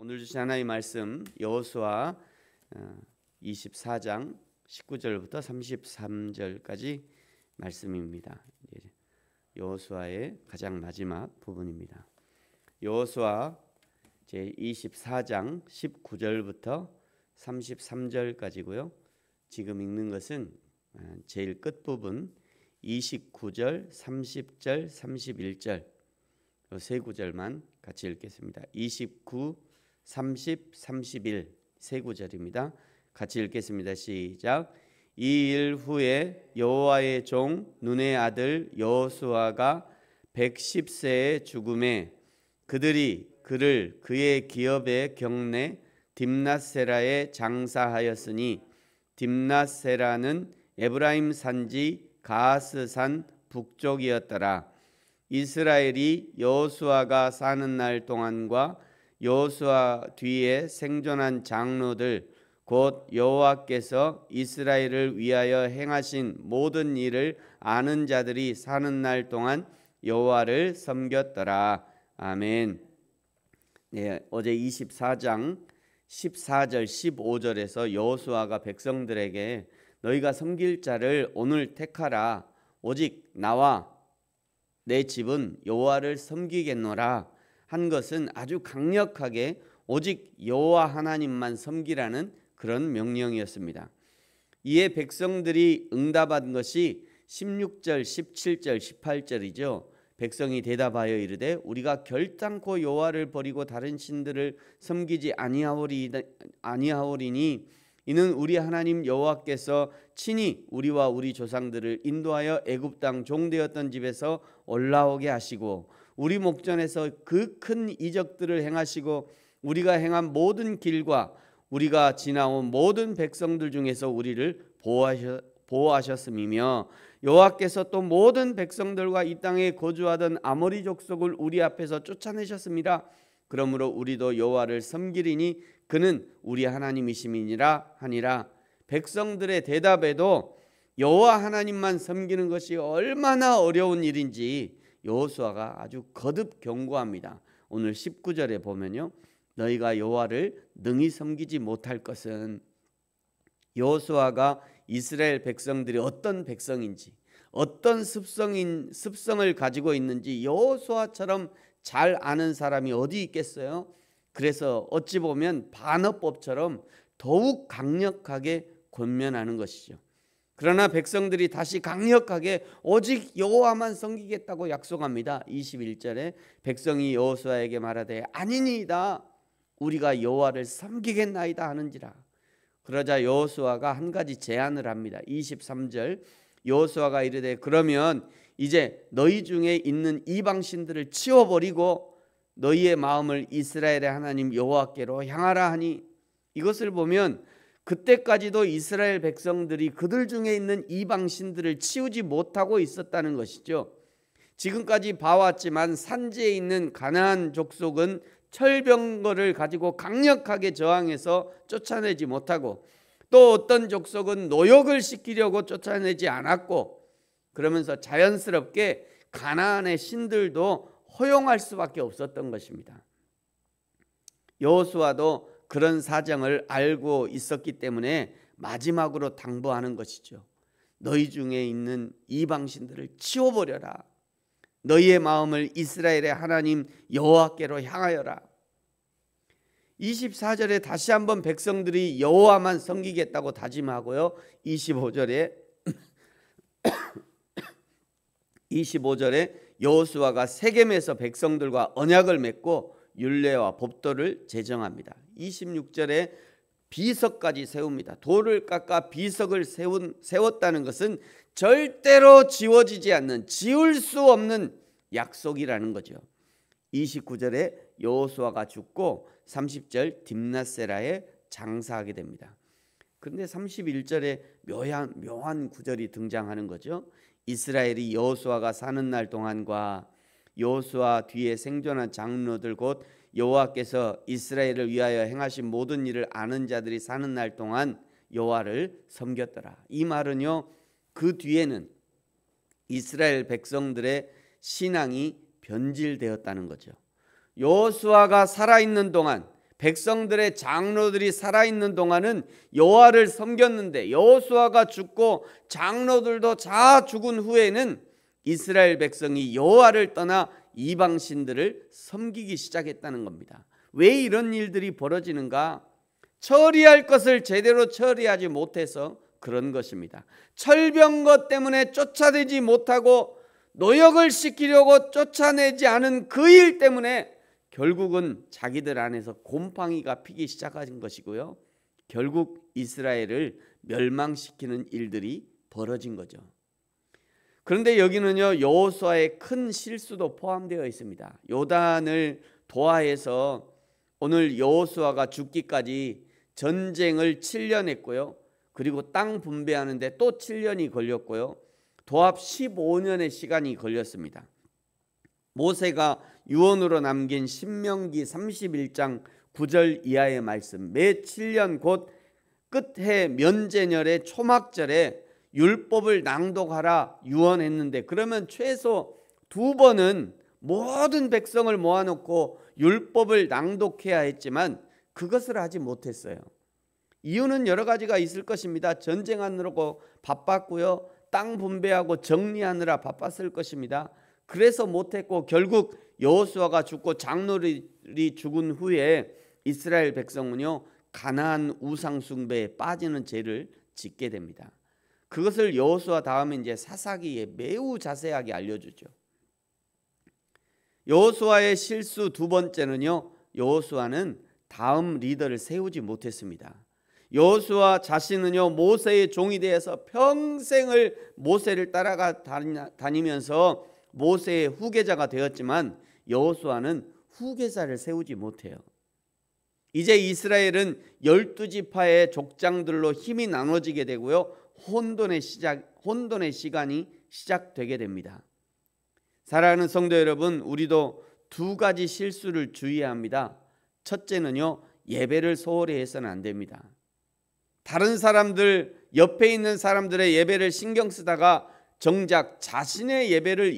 오늘 주신 하나님의 말씀 여호수아 24장 19절부터 33절까지 말씀입니다. 여호수아의 가장 마지막 부분입니다. 여호수아 제 24장 19절부터 33절까지고요. 지금 읽는 것은 제일 끝부분 29절, 30절, 31절 이 세 구절만 같이 읽겠습니다. 29, 30, 31 세 구절입니다. 같이 읽겠습니다. 시작. 이 일 후에 여호와의 종 눈의 아들 여호수아가 110세에 죽음에 그들이 그를 그의 기업의 경내 딥낫세라에 장사하였으니 딥낫세라는 에브라임 산지 가하스산 북쪽이었더라. 이스라엘이 여호수아가 사는 날 동안과 여호수아 뒤에 생존한 장로들 곧 여호와께서 이스라엘을 위하여 행하신 모든 일을 아는 자들이 사는 날 동안 여호와를 섬겼더라. 아멘. 네, 어제 24장 14절 15절에서 여호수아가 백성들에게 너희가 섬길 자를 오늘 택하라. 오직 나와 내 집은 여호와를 섬기겠노라 한 것은 아주 강력하게 오직 여호와 하나님만 섬기라는 그런 명령이었습니다. 이에 백성들이 응답한 것이 16절, 17절, 18절이죠. 백성이 대답하여 이르되 우리가 결단코 여호와를 버리고 다른 신들을 섬기지 아니하오리니 이는 우리 하나님 여호와께서 친히 우리와 우리 조상들을 인도하여 애굽 땅 종되었던 집에서 올라오게 하시고 우리 목전에서 그 큰 이적들을 행하시고 우리가 행한 모든 길과 우리가 지나온 모든 백성들 중에서 우리를 보호하셨음이며 여호와께서 또 모든 백성들과 이 땅에 거주하던 아모리 족속을 우리 앞에서 쫓아내셨습니다. 그러므로 우리도 여호와를 섬기리니 그는 우리 하나님이심이니라 하니라. 백성들의 대답에도 여호와 하나님만 섬기는 것이 얼마나 어려운 일인지 여호수아가 아주 거듭 경고합니다. 오늘 19절에 보면요. 너희가 여호와를 능히 섬기지 못할 것은 여호수아가 이스라엘 백성들이 어떤 백성인지 어떤 습성을 가지고 있는지 여호수아처럼 잘 아는 사람이 어디 있겠어요? 그래서 어찌 보면 반어법처럼 더욱 강력하게 권면하는 것이죠. 그러나 백성들이 다시 강력하게 오직 여호와만 섬기겠다고 약속합니다. 21절에 백성이 여호수아에게 말하되 아니니이다 우리가 여호와를 섬기겠나이다 하는지라. 그러자 여호수아가 한 가지 제안을 합니다. 23절 여호수아가 이르되 그러면 이제 너희 중에 있는 이방 신들을 치워버리고 너희의 마음을 이스라엘의 하나님 여호와께로 향하라 하니 이것을 보면 그때까지도 이스라엘 백성들이 그들 중에 있는 이방 신들을 치우지 못하고 있었다는 것이죠. 지금까지 봐왔지만 산지에 있는 가나안 족속은 철병거를 가지고 강력하게 저항해서 쫓아내지 못하고 또 어떤 족속은 노역을 시키려고 쫓아내지 않았고 그러면서 자연스럽게 가나안의 신들도 허용할 수밖에 없었던 것입니다. 여호수아도 그런 사정을 알고 있었기 때문에 마지막으로 당부하는 것이죠. 너희 중에 있는 이방 신들을 치워버려라. 너희의 마음을 이스라엘의 하나님 여호와께로 향하여라. 24절에 다시 한번 백성들이 여호와만 섬기겠다고 다짐하고요. 25절에 여호수아가 세겜에서 백성들과 언약을 맺고 율례와 법도를 제정합니다. 26절에 비석까지 세웁니다. 돌을 깎아 비석을 세웠다는 것은 절대로 지워지지 않는 지울 수 없는 약속이라는 거죠. 29절에 여호수아가 죽고 30절 딥낫세라에 장사하게 됩니다. 그런데 31절에 묘한 구절이 등장하는 거죠. 이스라엘이 여호수아가 사는 날 동안과 여호수아 뒤에 생존한 장로들 곧 여호와께서 이스라엘을 위하여 행하신 모든 일을 아는 자들이 사는 날 동안 여호와를 섬겼더라. 이 말은요, 그 뒤에는 이스라엘 백성들의 신앙이 변질되었다는 거죠. 여호수아가 살아있는 동안 백성들의 장로들이 살아있는 동안은 여호와를 섬겼는데 여호수아가 죽고 장로들도 다 죽은 후에는 이스라엘 백성이 여호와를 떠나 이방 신들을 섬기기 시작했다는 겁니다. 왜 이런 일들이 벌어지는가? 처리할 것을 제대로 처리하지 못해서 그런 것입니다. 철병거 때문에 쫓아내지 못하고 노역을 시키려고 쫓아내지 않은 그 일 때문에 결국은 자기들 안에서 곰팡이가 피기 시작한 것이고요. 결국 이스라엘을 멸망시키는 일들이 벌어진 거죠. 그런데 여기는요, 여호수아의 큰 실수도 포함되어 있습니다. 요단을 도하해서 오늘 여호수아가 죽기까지 전쟁을 7년 했고요. 그리고 땅 분배하는데 또 7년이 걸렸고요. 도합 15년의 시간이 걸렸습니다. 모세가 유언으로 남긴 신명기 31장 9절 이하의 말씀, 매 7년 곧 끝해 면제년의 초막절에 율법을 낭독하라 유언했는데, 그러면 최소 2번은 모든 백성을 모아놓고 율법을 낭독해야 했지만 그것을 하지 못했어요. 이유는 여러 가지가 있을 것입니다. 전쟁하느라고 바빴고요, 땅 분배하고 정리하느라 바빴을 것입니다. 그래서 못했고 결국 여호수아가 죽고 장로들이 죽은 후에 이스라엘 백성은요, 가나안 우상 숭배에 빠지는 죄를 짓게 됩니다. 그것을 여호수아 다음에 이제 사사기에 매우 자세하게 알려주죠. 여호수아의 실수 두 번째는요, 여호수아는 다음 리더를 세우지 못했습니다. 여호수아 자신은요, 모세의 종이 되어서 평생을 모세를 따라가 다니면서 모세의 후계자가 되었지만 여호수아는 후계자를 세우지 못해요. 이제 이스라엘은 12지파의 족장들로 힘이 나눠지게 되고요, 혼돈의 시간이 시작되게 됩니다. 사랑하는 성도 여러분, 우리도 두 가지 실수를 주의해야 합니다. 첫째는요, 예배를 소홀히 해서는 안 됩니다. 다른 사람들, 옆에 있는 사람들의 예배를 신경 쓰다가 정작 자신의 예배를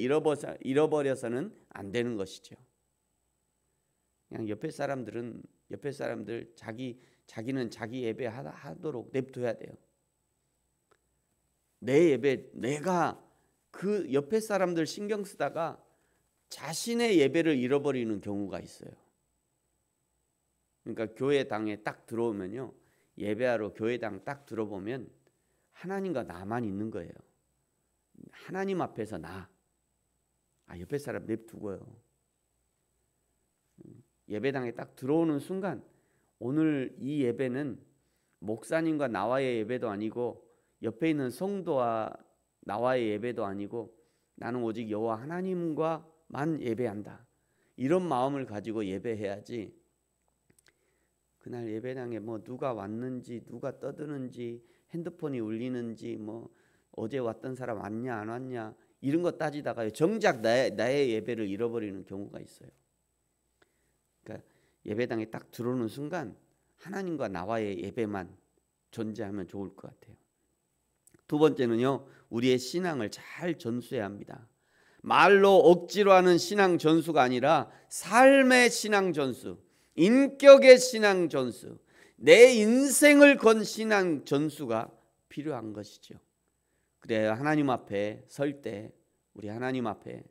잃어버려서는 안 되는 것이죠. 그냥 옆에 사람들 자기는 자기 예배 하도록 냅둬야 돼요. 내 예배, 내가 그 옆에 사람들 신경 쓰다가 자신의 예배를 잃어버리는 경우가 있어요. 그러니까 교회당에 딱 들어오면요, 예배하러 교회당 딱 들어보면 하나님과 나만 있는 거예요. 하나님 앞에서 옆에 사람 냅두고요. 예배당에 딱 들어오는 순간 오늘 이 예배는 목사님과 나와의 예배도 아니고 옆에 있는 성도와 나와의 예배도 아니고 나는 오직 여호와 하나님과만 예배한다, 이런 마음을 가지고 예배해야지, 그날 예배당에 뭐 누가 왔는지, 누가 떠드는지, 핸드폰이 울리는지, 뭐 어제 왔던 사람 왔냐 안 왔냐, 이런 거 따지다가 정작 나의 예배를 잃어버리는 경우가 있어요. 그러니까 예배당에 딱 들어오는 순간 하나님과 나와의 예배만 존재하면 좋을 것 같아요. 두 번째는요, 우리의 신앙을 잘 전수해야 합니다. 말로 억지로 하는 신앙 전수가 아니라 삶의 신앙 전수, 인격의 신앙 전수, 내 인생을 건 신앙 전수가 필요한 것이죠. 그래야 하나님 앞에 설 때 우리 하나님 앞에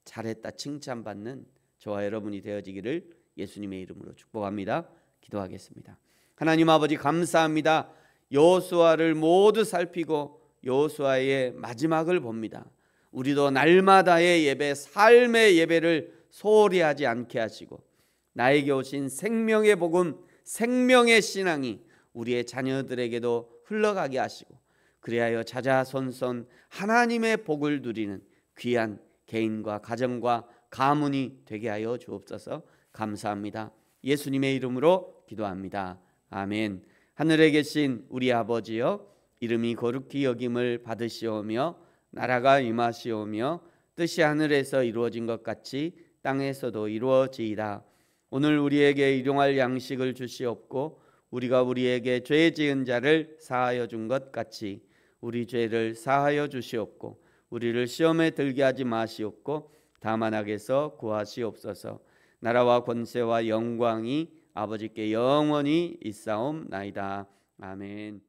잘했다 칭찬받는 저와 여러분이 되어지기를 예수님의 이름으로 축복합니다. 기도하겠습니다. 하나님 아버지, 감사합니다. 여호수아를 모두 살피고 여호수아의 마지막을 봅니다. 우리도 날마다의 예배, 삶의 예배를 소홀히 하지 않게 하시고 나에게 오신 생명의 복음, 생명의 신앙이 우리의 자녀들에게도 흘러가게 하시고 그리하여 자자손손 하나님의 복을 누리는 귀한 개인과 가정과 가문이 되게 하여 주옵소서. 감사합니다. 예수님의 이름으로 기도합니다. 아멘. 하늘에 계신 우리 아버지여, 이름이 거룩히 여김을 받으시오며 나라가 임하시오며 뜻이 하늘에서 이루어진 것 같이 땅에서도 이루어지이다. 오늘 우리에게 일용할 양식을 주시옵고 우리가 우리에게 죄 지은 자를 사하여 준 것 같이 우리 죄를 사하여 주시옵고 우리를 시험에 들게 하지 마시옵고 다만 악에서 구하시옵소서. 나라와 권세와 영광이 아버지께 영원히 있사옵나이다. 아멘.